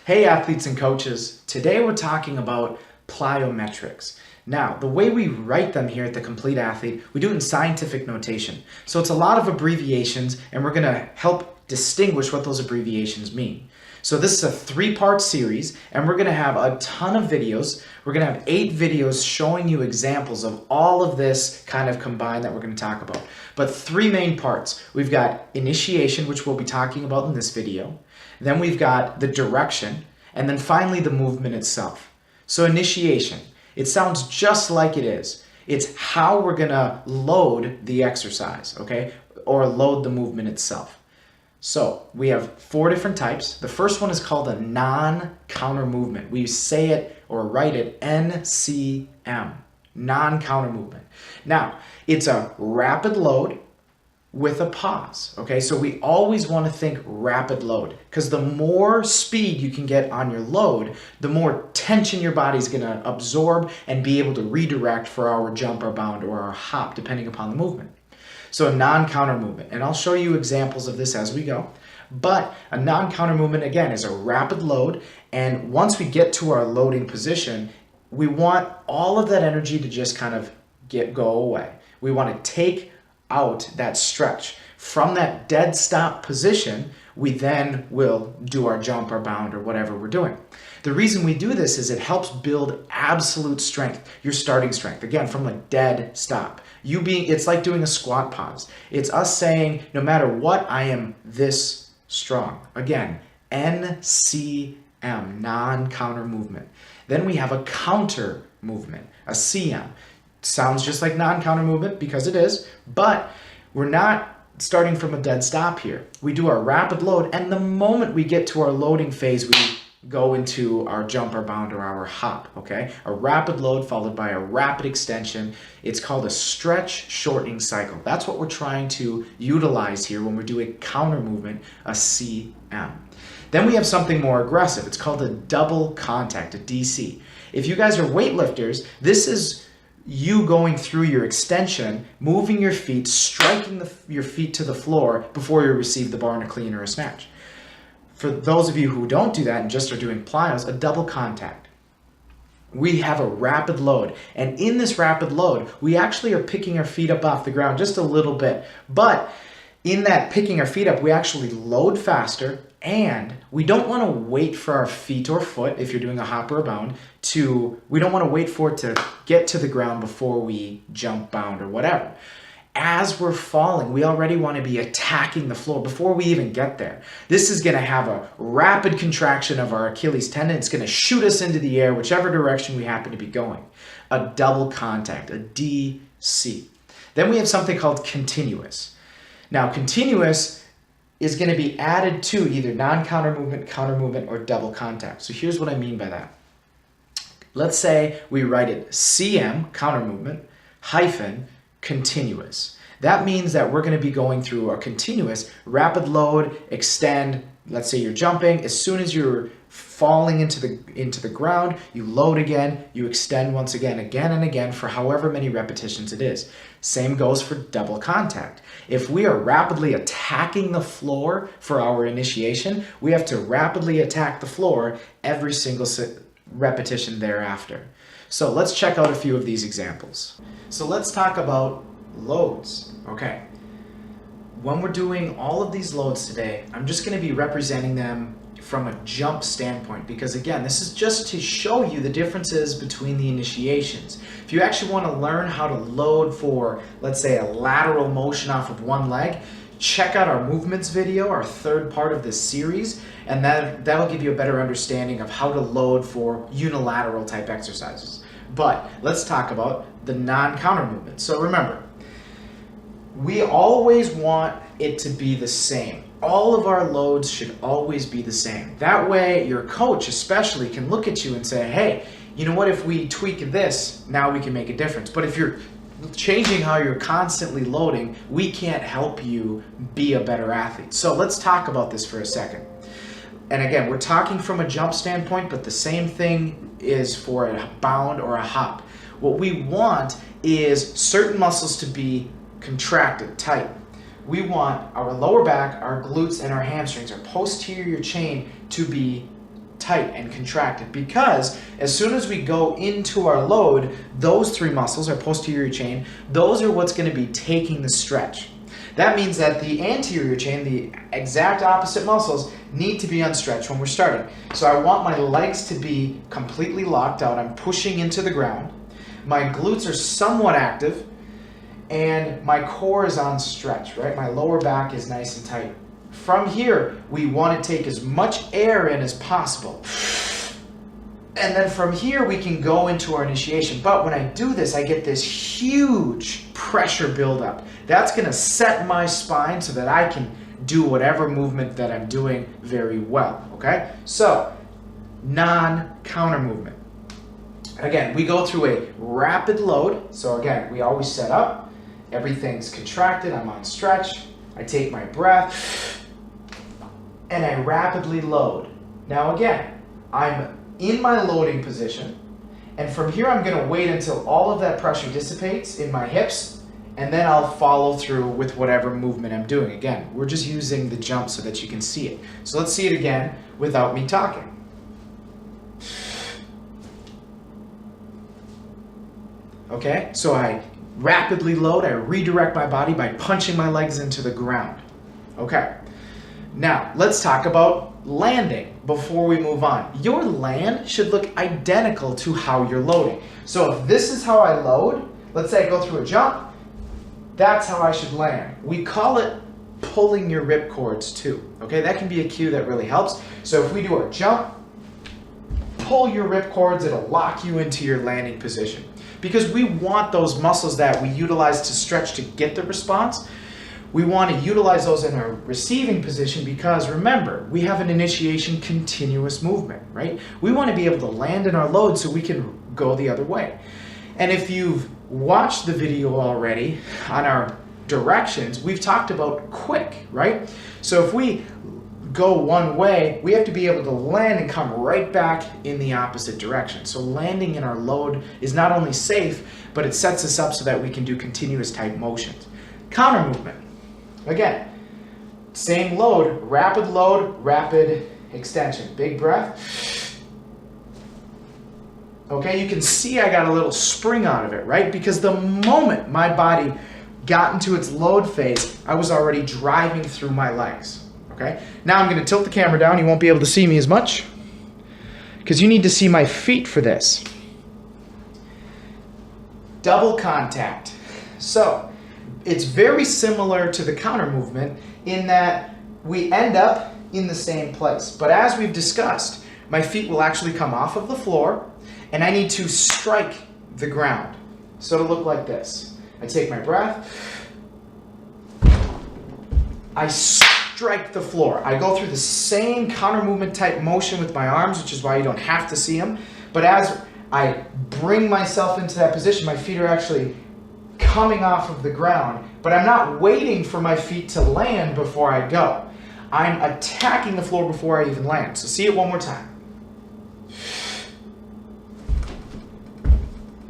Hey athletes and coaches, today we're talking about plyometrics. Now, the way we write them here at The Complete Athlete, we do it in scientific notation. So it's a lot of abbreviations, and we're going to help distinguish what those abbreviations mean. So this is a 3-part series, and we're going to have a ton of videos. We're going to have 8 videos showing you examples of all of this kind of combined that we're going to talk about. But 3 main parts. We've got initiation, which we'll be talking about in this video. Then we've got the direction, and then finally the movement itself. So initiation, it sounds just like it is. It's how we're gonna load the exercise, okay? Or load the movement itself. So we have 4 different types. The first one is called a non-counter movement. We say it or write it NCM, non-counter movement. Now, it's a rapid load with a pause, okay? So we always want to think rapid load, because the more speed you can get on your load, the more tension your body's going to absorb and be able to redirect for our jump or bound or our hop, depending upon the movement. So a non-counter movement, and I'll show you examples of this as we go. But a non-counter movement, again, is a rapid load, and once we get to our loading position, we want all of that energy to just kind of go away. We want to take out that stretch. From that dead stop position, we then will do our jump or bound or whatever we're doing. The reason we do this is it helps build absolute strength, your starting strength, again, from a dead stop. It's like doing a squat pause. It's us saying, no matter what, I am this strong. Again, NCM, non-counter movement. Then we have a counter movement, a CM. Sounds just like non-counter movement because it is, but we're not starting from a dead stop here. We do our rapid load, and the moment we get to our loading phase, we go into our jump or bound or our hop, okay? A rapid load followed by a rapid extension. It's called a stretch shortening cycle. That's what we're trying to utilize here when we're doing counter movement, a CM. Then we have something more aggressive. It's called a double contact, a DC. If you guys are weightlifters, this is you going through your extension, moving your feet, striking your feet to the floor before you receive the bar in a clean or a snatch. For those of you who don't do that and just are doing plyos, a double contact. We have a rapid load, and in this rapid load, we actually are picking our feet up off the ground just a little bit. But in that picking our feet up, we actually load faster, and we don't want to wait for our feet or foot, if you're doing a hop or a bound, we don't want to wait for it to get to the ground before we jump, bound, or whatever. As we're falling, we already want to be attacking the floor before we even get there. This is going to have a rapid contraction of our Achilles tendon. It's going to shoot us into the air, whichever direction we happen to be going. A double contact, a DC. Then we have something called continuous. Now, continuous is going to be added to either non-counter movement, or double contact. So here's what I mean by that. Let's say we write it CM, counter movement, hyphen, continuous. That means that we're going to be going through a continuous rapid load, extend. Let's say you're jumping. As soon as you're falling into the ground, you load again, you extend once again and again for however many repetitions it is. Same goes for double contact. If we are rapidly attacking the floor for our initiation, we have to rapidly attack the floor every single repetition thereafter. So let's check out a few of these examples. So let's talk about loads, okay? When we're doing all of these loads today, I'm just going to be representing them from a jump standpoint, because again, this is just to show you the differences between the initiations. If you actually want to learn how to load for, let's say, a lateral motion off of one leg, check out our movements video, our 3rd part of this series, and that'll give you a better understanding of how to load for unilateral type exercises. But let's talk about the non-counter movement. So remember, we always want it to be the same. All of our loads should always be the same. That way, your coach especially can look at you and say, hey, you know what, if we tweak this, now we can make a difference. But if you're changing how you're constantly loading, we can't help you be a better athlete. So let's talk about this for a second. And again, we're talking from a jump standpoint, but the same thing is for a bound or a hop. What we want is certain muscles to be contracted, tight. we want our lower back, our glutes, and our hamstrings, our posterior chain, to be tight and contracted, because as soon as we go into our load, those three muscles, our posterior chain, those are what's going to be taking the stretch. That means that the anterior chain, the exact opposite muscles, need to be unstretched when we're starting. So I want my legs to be completely locked out. I'm pushing into the ground. My glutes are somewhat active, and my core is on stretch, right? My lower back is nice and tight. From here, we want to take as much air in as possible. And then from here, we can go into our initiation. But when I do this, I get this huge pressure buildup. That's going to set my spine so that I can do whatever movement that I'm doing very well, okay? So, non-counter movement. Again, we go through a rapid load. So again, we always set up. Everything's contracted. I'm on stretch. I take my breath. And I rapidly load. Now again, I'm in my loading position, and from here I'm going to wait until all of that pressure dissipates in my hips, and then I'll follow through with whatever movement I'm doing. Again, we're just using the jump so that you can see it. So let's see it again without me talking. Okay, so I rapidly load, I redirect my body by punching my legs into the ground. Okay. Now, let's talk about landing before we move on. Your land should look identical to how you're loading. So if this is how I load, let's say I go through a jump, that's how I should land. We call it pulling your rip cords too. Okay, that can be a cue that really helps. So if we do our jump, pull your rip cords, it'll lock you into your landing position. Because we want those muscles that we utilize to stretch to get the response, we want to utilize those in our receiving position, because remember, we have an initiation continuous movement, right? We want to be able to land in our load so we can go the other way. And if you've watched the video already on our directions, we've talked about quick, right? So if we go one way, we have to be able to land and come right back in the opposite direction. So landing in our load is not only safe, but it sets us up so that we can do continuous type motions. Counter movement. Again, same load, rapid extension. Big breath. Okay, you can see I got a little spring out of it, right? Because the moment my body got into its load phase, I was already driving through my legs. Okay, now I'm going to tilt the camera down. You won't be able to see me as much because you need to see my feet for this. Double contact. So, it's very similar to the counter movement in that we end up in the same place. But as we've discussed, my feet will actually come off of the floor and I need to strike the ground. So it'll look like this. I take my breath. I strike the floor. I go through the same counter movement type motion with my arms, which is why you don't have to see them. But as I bring myself into that position, my feet are actually coming off of the ground, but I'm not waiting for my feet to land before I go. I'm attacking the floor before I even land. So see it one more time.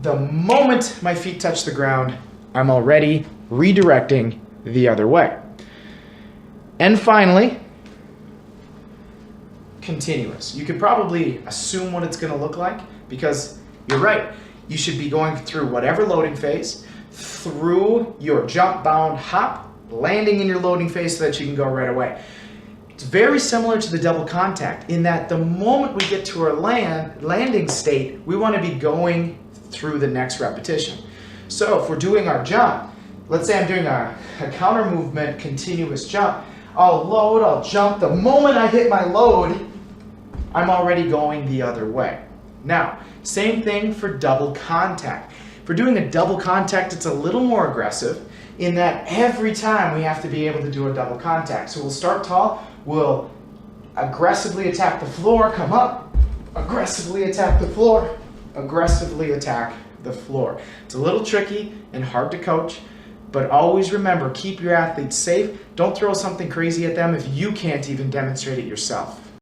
The moment my feet touch the ground, I'm already redirecting the other way. And finally, continuous. You could probably assume what it's going to look like, because you're right. You should be going through whatever loading phase, through your jump, bound, hop, landing in your loading phase so that you can go right away. It's very similar to the double contact in that the moment we get to our landing state, we want to be going through the next repetition. So if we're doing our jump, let's say I'm doing a counter movement continuous jump, I'll load, I'll jump. The moment I hit my load, I'm already going the other way. Now, same thing for double contact. For doing a double contact, it's a little more aggressive in that every time we have to be able to do a double contact. So we'll start tall, we'll aggressively attack the floor, come up, aggressively attack the floor, aggressively attack the floor. It's a little tricky and hard to coach, but always remember, keep your athletes safe. Don't throw something crazy at them if you can't even demonstrate it yourself.